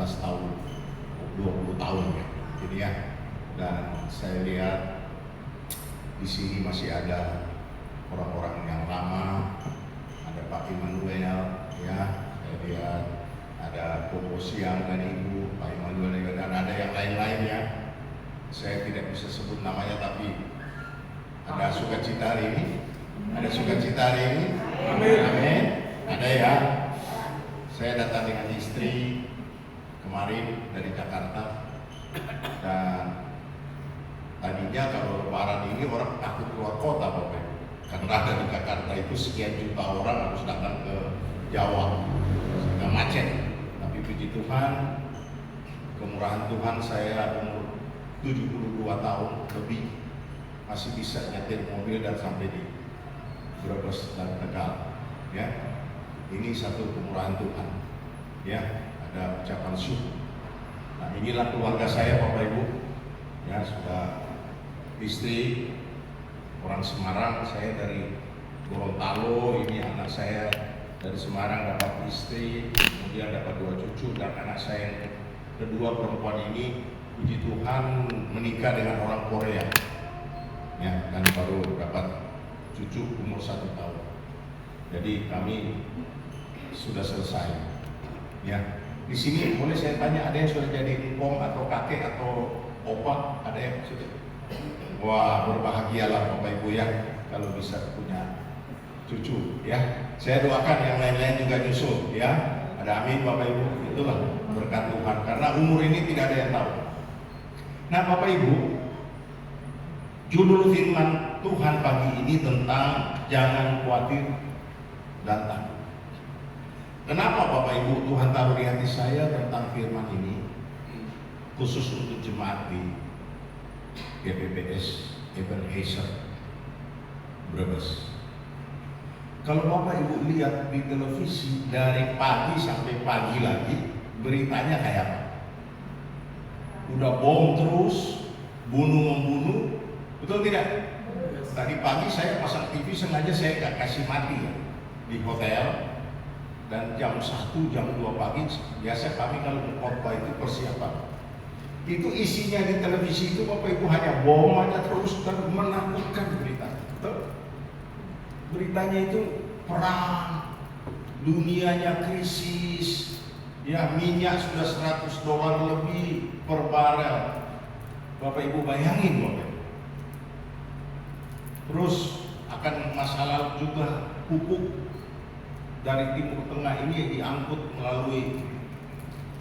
15 tahun, 20 tahun ya. Jadi ya, dan saya lihat di sini masih ada orang-orang yang lama, ada Pak Immanuel ya, saya lihat ada Bobo Siang dan Ibu, Pak Immanuel dan ada yang lain-lain ya. Saya tidak bisa sebut namanya, tapi ada sukacita hari ini, ada sukacita hari ini, amin. Ada ya. Saya datang dengan istri kemarin dari Jakarta, dan tadinya kalau lebaran ini orang takut keluar kota Bapak, karena dari Jakarta itu sekian juta orang harus datang ke Jawa sehingga macet. Tapi puji Tuhan, kemurahan Tuhan, saya umur 72 tahun lebih masih bisa nyetir mobil dan sampai di Brebes dan Tegal ya. Ini satu kemurahan Tuhan ya, ada ucapan syukur. Nah, inilah keluarga saya Bapak Ibu ya, sudah istri orang Semarang, saya dari Gorontalo, ini anak saya dari Semarang dapat istri, kemudian dapat 2 cucu, dan anak saya yang kedua perempuan ini puji Tuhan menikah dengan orang Korea ya, dan baru dapat cucu umur 1 tahun. Jadi kami sudah selesai ya. Di sini boleh saya tanya, ada yang sudah jadi om atau kakek atau opa? Ada yang sudah? Wah, berbahagialah Bapak Ibu ya kalau bisa punya cucu ya. Saya doakan yang lain-lain juga nyusul ya. Ada amin Bapak Ibu. Itulah berkat Tuhan, karena umur ini tidak ada yang tahu. Nah Bapak Ibu, judul firman Tuhan pagi ini tentang jangan khawatir dan takut. Kenapa Bapak Ibu Tuhan taruh di hati saya tentang firman ini khusus untuk jemaat di GPPS Ebenezer Brebes? Kalau Bapak Ibu lihat di televisi dari pagi sampai pagi lagi, beritanya kayak apa? Udah bom terus, bunuh-membunuh, betul tidak? Tadi pagi saya pasang TV sengaja saya nggak kasih mati ya, di hotel. Dan jam 1, jam 2 pagi biasa kami kalau khotbah itu persiapan. Itu isinya di televisi itu Bapak Ibu hanya bom aja terus dan menakutkan berita. Betul? Beritanya itu perang, dunianya krisis, ya minyak sudah $100 lebih per barel. Bapak Ibu bayangin Bapak Ibu. Terus akan masalah juga pupuk dari Timur Tengah ini yang diangkut melalui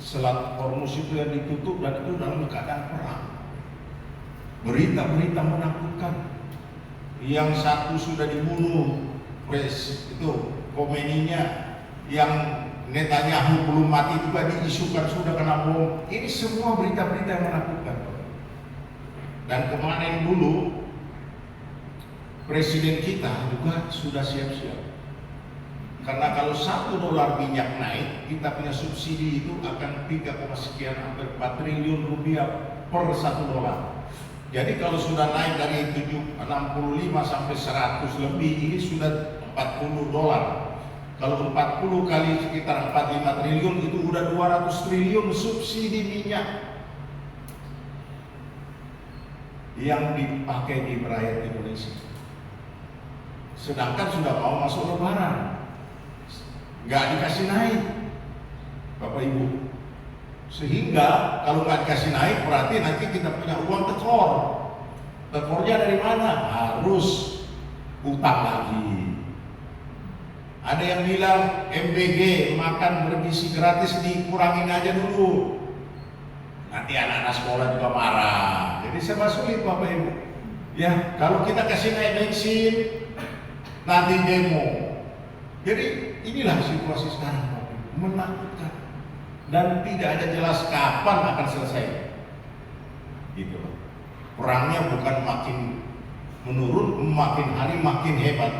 Selat Hormuz itu yang ditutup, dan itu dalam keadaan perang. Berita-berita menakutkan. Yang satu sudah dibunuh, itu Khomeininya, yang Netanyahu belum mati juga diisukan sudah kena bom. Ini semua berita-berita yang menakutkan. Dan kemarin dulu Presiden kita juga sudah siap-siap. Karena kalau $1 minyak naik, kita punya subsidi itu akan 3, sekian hampir 4 triliun rupiah per $1. Jadi kalau sudah naik dari 65 sampai 100 lebih, ini sudah $40. Kalau 40 kali sekitar 45 triliun, itu udah 200 triliun subsidi minyak yang dipakai di rakyat Indonesia. Sedangkan sudah mau masuk lebaran, nggak dikasih naik Bapak Ibu. Sehingga kalau nggak dikasih naik berarti nanti kita punya uang tekor. Tekornya dari mana? Harus utang lagi. Ada yang bilang MBG makan bergizi gratis dikurangin aja dulu, nanti anak-anak sekolah juga marah. Jadi serba sulit Bapak Ibu ya. Kalau kita kasih naik bensin nanti demo. Jadi inilah situasi sekarang Bapak Ibu, menakutkan dan tidak ada jelas kapan akan selesai. Gitu. Perangnya bukan makin menurun, makin hari makin hebat.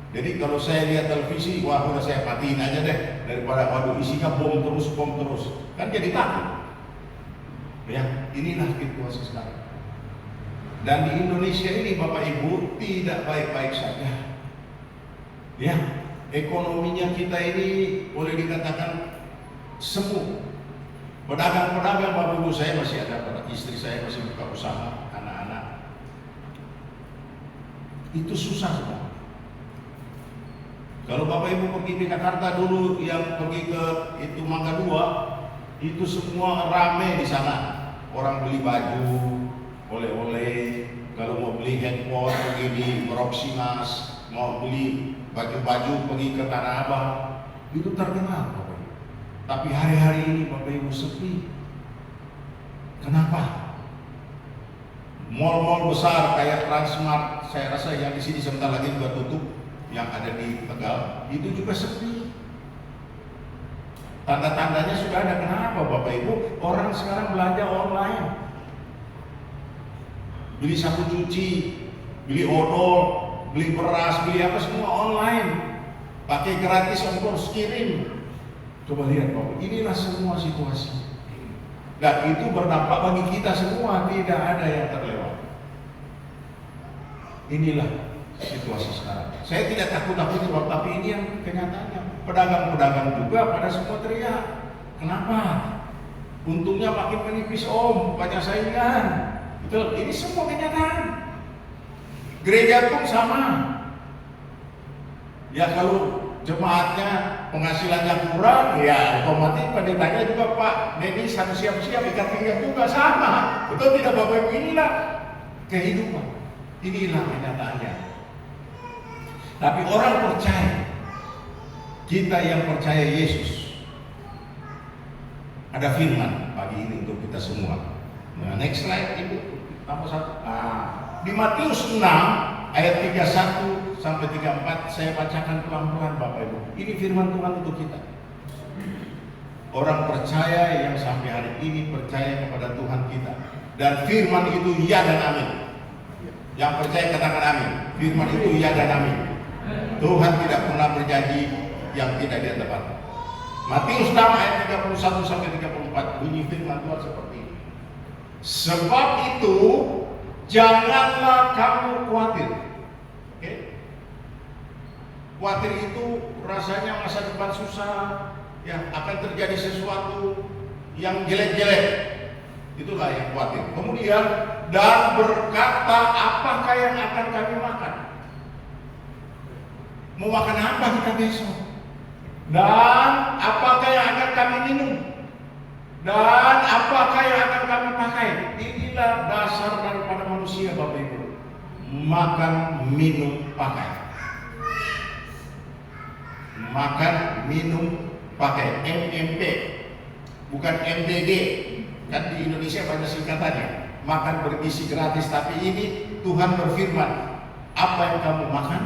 Jadi kalau saya lihat televisi, wah udah saya matiin aja deh, daripada waduh isinya bom terus, kan jadi takut. Ya, inilah situasi sekarang. Dan di Indonesia ini Bapak Ibu tidak baik-baik saja. Ya, ekonominya kita ini boleh dikatakan semu. Pedagang-pedagang Bapak Ibu, saya masih ada, istri saya masih buka usaha, anak-anak. Itu susah semua. Kalau Bapak Ibu pergi ke Jakarta dulu, yang pergi ke itu Mangga 2, itu semua rame di sana. Orang beli baju, oleh-oleh. Kalau mau beli handphone pergi di Roximas, mau beli baju-baju pergi ke Tanah Abang. Itu terkenal Bapak Ibu. Tapi hari-hari ini Bapak Ibu sepi. Kenapa? Mall-mall besar kayak Transmart, saya rasa yang di sini sebentar lagi juga tutup, yang ada di Tegal, itu juga sepi. Tanda-tandanya sudah ada. Kenapa Bapak Ibu? Orang sekarang belanja online. Beli sapu cuci, beli odol, beli beras, beli apa semua online. Pakai gratis ongkos kirim. Coba lihat Bapak, inilah semua situasi. Dan itu berdampak bagi kita semua, tidak ada yang terlewat. Inilah situasi sekarang. Saya tidak takut-takut tapi ini yang kenyataannya. Pedagang-pedagang juga pada semua teriak. Kenapa? Untungnya makin menipis Om, banyak saingan. Betul, ini semua kenyataan. Gereja pun sama. Ya kalau jemaatnya penghasilannya kurang, ya otomatis pendetanya juga Pak Denis harus siap-siap ikat pinggang juga sama. Betul tidak Bapak Ibu? Inilah kehidupan, inilah kenyataannya. Tapi orang percaya, kita yang percaya Yesus, ada firman pagi ini untuk kita semua. Nah, next slide Ibu, tambah satu. Di Matius 6 ayat 31 sampai 34 saya bacakan pelan-pelan Bapak Ibu. Ini firman Tuhan untuk kita. Orang percaya yang sampai hari ini percaya kepada Tuhan kita. Dan firman itu ya dan amin. Yang percaya katakan amin. Firman itu ya dan amin. Tuhan tidak pernah berjanji yang tidak dia tepati. Matius 6 ayat 31 sampai 34 bunyi firman Tuhan seperti ini. Sebab itu janganlah kamu khawatir. Oke? Khawatir itu rasanya masa depan susah, ya akan terjadi sesuatu yang jelek-jelek. Itulah yang khawatir. Kemudian dan berkata, apakah yang akan kami makan? Mau makan apa kita besok? Dan apakah yang akan kami minum? Dan apakah yang akan kami pakai? Inilah dasar daripada manusia Bapak Ibu. Makan, minum, pakai. Makan, minum, pakai. MMP, bukan MDG. Kan di Indonesia banyak singkatannya. Makan bergizi gratis, tapi ini Tuhan berfirman, apa yang kamu makan,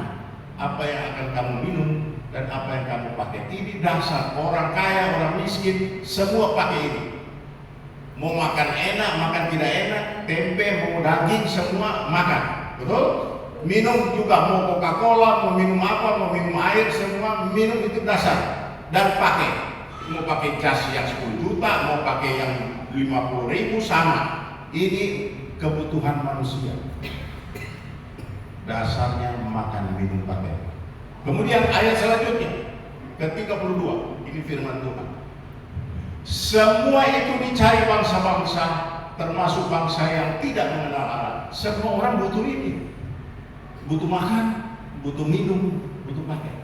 apa yang akan kamu minum, dan apa yang kamu pakai. Ini dasar orang kaya, orang miskin, semua pakai ini. Mau makan enak, makan tidak enak, tempe, mau daging, semua makan. Betul? Minum juga, mau Coca-Cola, mau minum apa, mau minum air, semua minum itu dasar. Dan pakai. Mau pakai jas yang 10 juta, mau pakai yang 50.000 sama. Ini kebutuhan manusia. Dasarnya makan, minum, pakai. Kemudian ayat selanjutnya ke-32, ini firman Tuhan. Semua itu dicari bangsa-bangsa, termasuk bangsa yang tidak mengenal Allah. Semua orang butuh ini. Butuh makan, butuh minum, butuh pakai.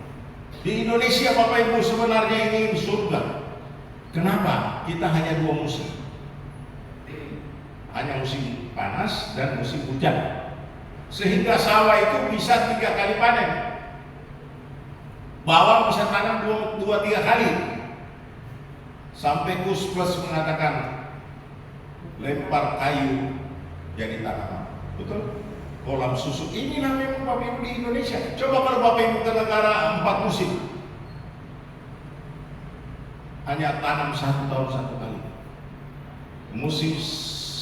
Di Indonesia Bapak Ibu sebenarnya ini surga. Kenapa? Kita hanya 2 musim. Hanya musim panas dan musim hujan. Sehingga sawah itu bisa 3 kali panen. Bawang bisa tanam 2-3 kali. Sampai Kus Plus mengatakan lempar kayu jadi tanaman. Betul? Kolam susu. Inilah memang Bapak Ibu di Indonesia. Coba kalau Bapak Ibu ke negara 4 musim, hanya tanam 1 tahun 1 kali. Musim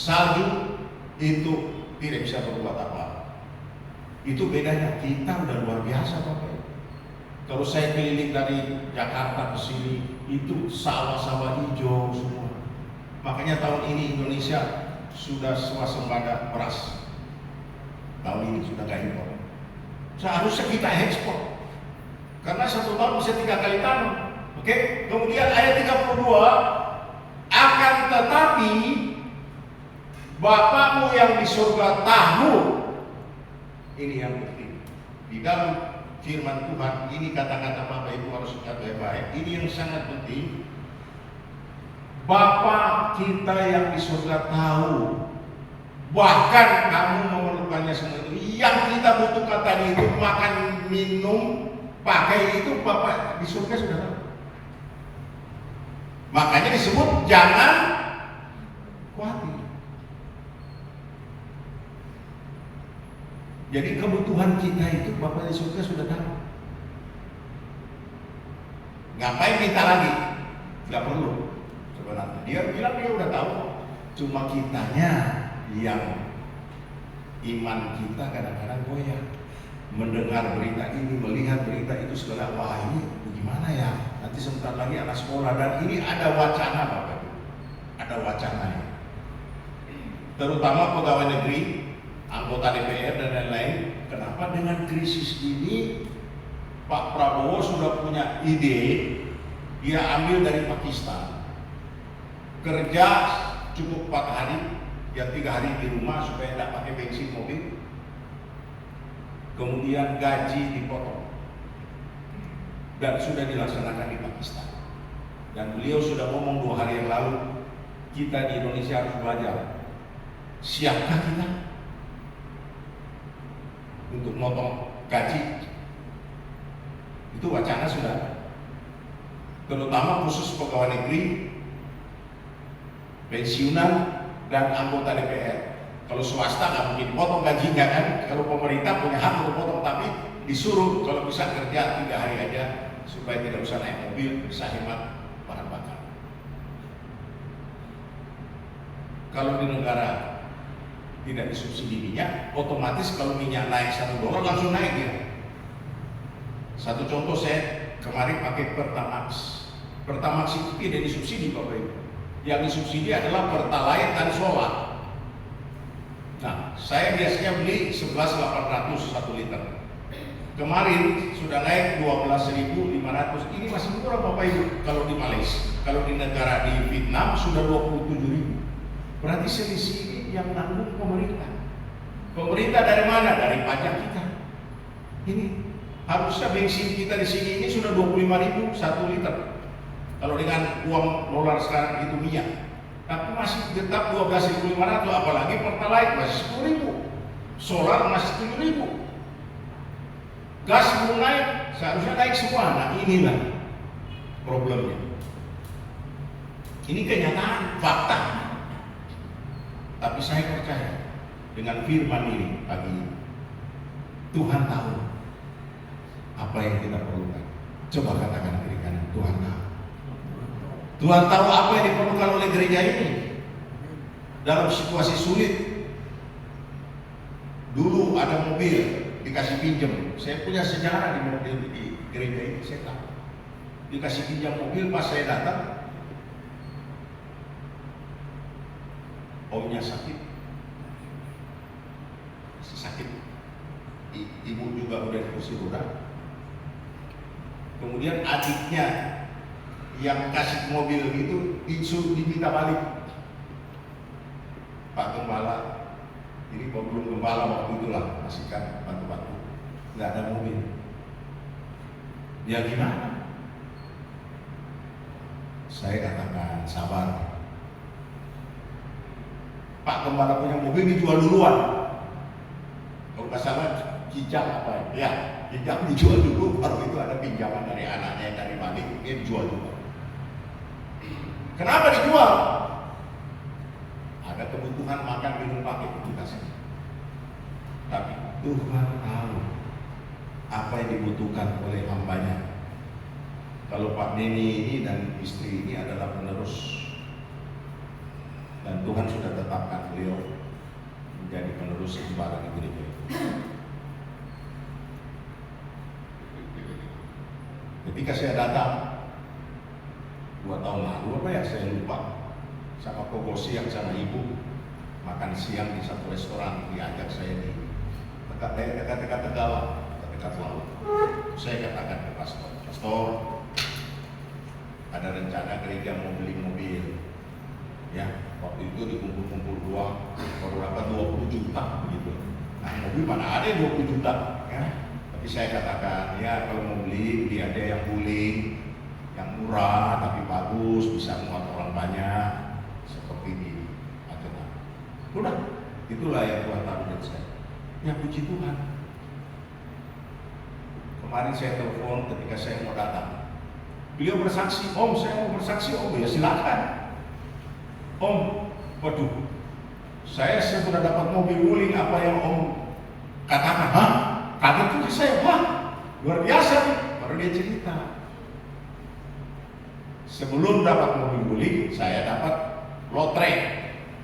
salju itu tidak bisa berbuat apa. Itu bedanya. Kita udah luar biasa Bapak Ibu. Kalau saya keliling dari Jakarta ke sini, itu sawah-sawah hijau semua. Makanya tahun ini Indonesia sudah swasembada beras. Tahun ini sudah gak impor. Seharusnya kita ekspor. Karena 1 tahun bisa 3 kali tanam. Oke? Kemudian ayat 32, akan Bapakmu yang di surga tahu. Ini yang penting. Di dalam firman Tuhan, ini kata-kata Bapak Ibu harus ingat baik-baik. Ini yang sangat penting. Bapa kita yang di surga tahu. Bahkan kamu memerlukannya semua itu. Yang kita butuhkan tadi itu makan, minum, pakai itu Bapak di surga sudah tahu. Makanya disebut jangan khawatir. Jadi kebutuhan kita itu Bapak di surga sudah tahu. Ngapain minta lagi? Gak perlu. Sebenarnya dia bilang dia udah tahu. Cuma kitanya yang iman kita kadang-kadang goyah. Mendengar berita ini, melihat berita itu segala, wah ini bagaimana ya? Nanti sebentar lagi anak sekolah, dan ini ada wacana Bapak, ada wacananya. Terutama pegawai negeri, anggota DPR dan lain-lain. Kenapa dengan krisis ini Pak Prabowo sudah punya ide, dia ambil dari Pakistan, kerja cukup 4 hari, yang 3 hari di rumah supaya tidak pakai bensin mobil, kemudian gaji dipotong, dan sudah dilaksanakan di Pakistan. Dan beliau sudah ngomong 2 hari yang lalu, kita di Indonesia harus belajar. Siapkah kita untuk motong gaji? Itu wacana sudah, terutama khusus pegawai negeri, pensiunan, dan anggota DPR. Kalau swasta nggak mungkin potong gajinya kan, kalau pemerintah punya hak untuk potong, tapi disuruh kalau bisa kerja 3 hari aja supaya tidak usah naik mobil, bisa hemat bahan bakar. Kalau di negara tidak disubsidi minyak, otomatis kalau minyak naik $1 langsung naik ya. Satu contoh, saya kemarin pakai Pertamax. Pertamax itu tidak disubsidi Bapak Ibu. Yang disubsidi adalah Pertalite dan solar. Nah, saya biasanya beli 11.800 1 liter. Kemarin sudah naik 12.500. Ini masih murah Bapak Ibu kalau di Malaysia. Kalau di negara di Vietnam sudah 27.000. Berarti selisih ini yang nanggung pemerintah. Pemerintah dari mana? Dari pajak kita. Ini harusnya bensin kita di sini ini sudah 25.000 1 liter. Kalau dengan uang dolar sekarang itu minyak, tapi masih tetap 12.500, apalagi Pertalite masih 10.000, solar masih 7.000, gas belum naik, seharusnya naik semua. Nah inilah problemnya. Ini kenyataan, fakta. Tapi saya percaya dengan firman ini pagi ini, Tuhan tahu apa yang kita perlukan. Coba katakan kiri kanan, Tuhan tahu. Tuhan tahu apa yang diperlukan oleh gereja ini dalam situasi sulit. Dulu ada mobil dikasih pinjam, saya punya sejarah di mobil di gereja ini, saya tahu. Dikasih pinjam mobil, pas saya datang, omnya sakit, ibu juga udah di kursi roda. Kemudian adiknya yang kasih mobil itu diminta balik. Pak Gembala, ini belum Gembala waktu itulah, masih kan bantu-bantu, nggak ada mobil. Ya gimana? Saya katakan sabar. Pak Gembala punya mobil dijual duluan. Kalau nggak salah kijang apa ya? Kijang dijual dulu, baru itu ada pinjaman dari anaknya dari balik, dia dijual dulu. Kenapa dijual? Ada kebutuhan makan, minum, pakai itu kasih. Tapi Tuhan tahu apa yang dibutuhkan oleh hambanya. Kalau Pak Neni ini dan istri ini adalah penerus, dan Tuhan sudah tetapkan beliau menjadi penerus hamba di gereja. Ketika saya datang 2 tahun lalu, apa ya saya lupa, sama Koko siang sama ibu makan siang di satu restoran, diajak saya di dekat Tegawa, dekat laut. Saya katakan ke pastor, ada rencana gereja mau beli mobil, ya waktu itu dikumpul-kumpul uang Wih, mana ada yang 20 juta ya. Tapi saya katakan ya kalau mau beli aja yang guling, yang murah tapi bagus, bisa muat orang banyak seperti ini. Udah, itulah yang Tuhan taruh saya. Ya puji Tuhan. Kemarin saya telepon ketika saya mau datang. Beliau bersaksi, Om saya mau bersaksi, Om ya silakan. Om, waduh, saya sudah dapat mobil wuling, apa yang Om katakan? Hah? Kaget tuh saya, wah luar biasa nih. Baru dia cerita. Sebelum dapat mobil wuling, saya dapat lotre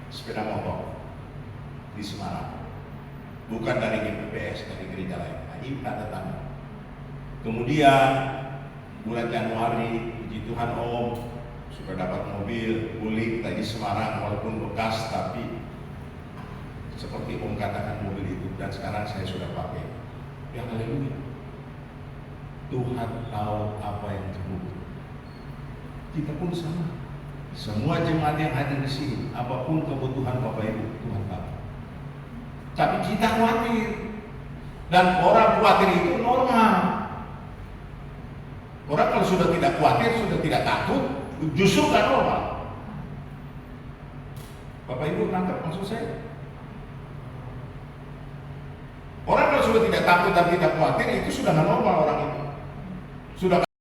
sepeda motor di Semarang. Bukan dari GPPS, dari gereja lain. Nah, ini tanda tanda. Kemudian bulan Januari, puji Tuhan Om sudah dapat mobil wuling tadi Semarang, walaupun bekas tapi seperti Om katakan mobil itu, dan sekarang saya sudah pakai. Ya haleluya. Tuhan tahu apa yang kamu butuh. Kita pun sama. Semua jemaat yang hadir di sini, apapun kebutuhan Bapak Ibu, Tuhan tahu. Tapi kita khawatir, dan orang khawatir itu normal. Orang kalau sudah tidak khawatir, sudah tidak takut, justru kan normal. Bapak Ibu nangkep maksud saya? Orang kalau sudah tidak takut dan tidak khawatir, itu sudah normal orang itu.